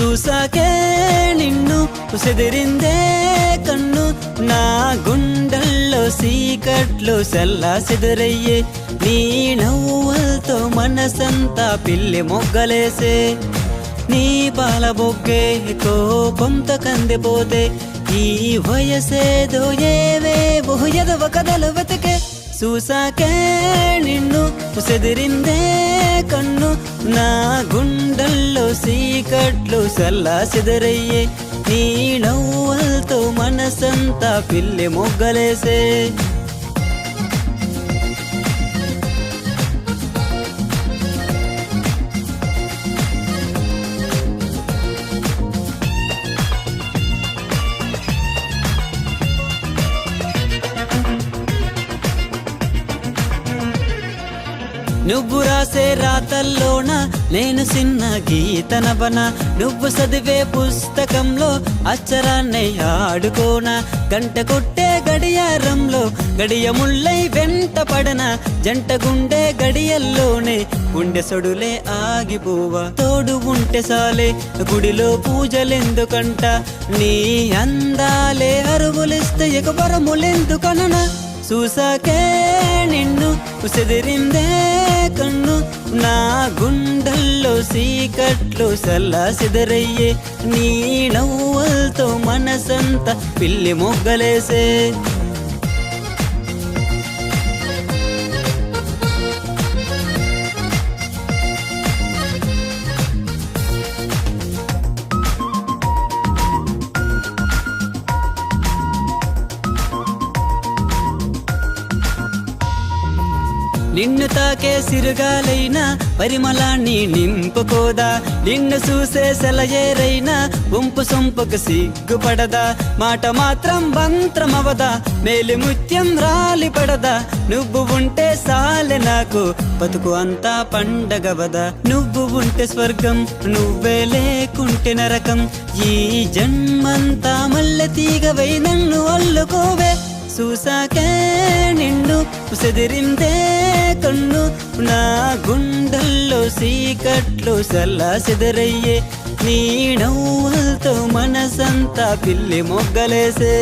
చూసాకే నిన్ను కుసెదిరిందే కన్ను, నా గుండెల్లో సీకట్లు సెల్లా సెదురయ్యే, నీ నవ్వులతో మనసంతా పిల్లి మొగ్గలేసే, నీ పాల బొగ్గే కోపంతో కందిపోతే, ఈ వయసేదో ఏవేవో ఎదవ కథలు వెతకే, చూసాకే నిన్ను కుసెదిరిందే కన్ను, నా గుండెల్లో సీకట్లు సల్లా సెదరయ్యే, నీ నవ్వులతో మనసంతా పిల్లి మొగ్గలేసే. నువ్వు రాసే రాతల్లోన నేను చిన్న గీతనవన, నువ్వు చదివే పుస్తకంలో అక్షరాన్ని ఆడుకోనా, గంట కొట్టే గడియారంలో గడియ ముళ్ళై వెంట పడన, జంట గుండె గడియల్లోనే గుండె సొడులే ఆగిపోవా, తోడు ఉంటే సాలే గుడిలో పూజలెందుకంట, నీ అందాలే అరువులిస్తే ఎగబరములెందుకననా, చూసాకే నిన్ను కుసెదిరిందే కన్ను, నా గుండెల్లో సీకట్లు సల్లా సెదరయ్యే, నీ నవ్వులతో మనసంతా పిల్లి మొగ్గలేసే. నిన్ను తాకే సిరుగాలైనా పరిమళాన్ని నింపుకోదా, నిన్ను చూసే సెలయేరైనా ఉంపు సొంపుకు సిగ్గుపడదా, మాట మాత్రం మంత్రమవదా, మేలి ముత్యం రాలిపడదా, నువ్వు ఉంటే సాలె నాకు బతుకు అంతా పండగవదా, నువ్వు ఉంటే స్వర్గం నువ్వే లేకుంటే నరకం, ఈ జన్మంతా మల్లె తీగవై నన్ను అల్లుకోవే, చూసాకే నిన్ను కుసెదిరిందే కన్ను, నా గుండెల్లో సీకట్లు సల్లా సెదరయ్యే, నీ నవ్వులతో మనసంతా పిల్లి మొగ్గలేసే.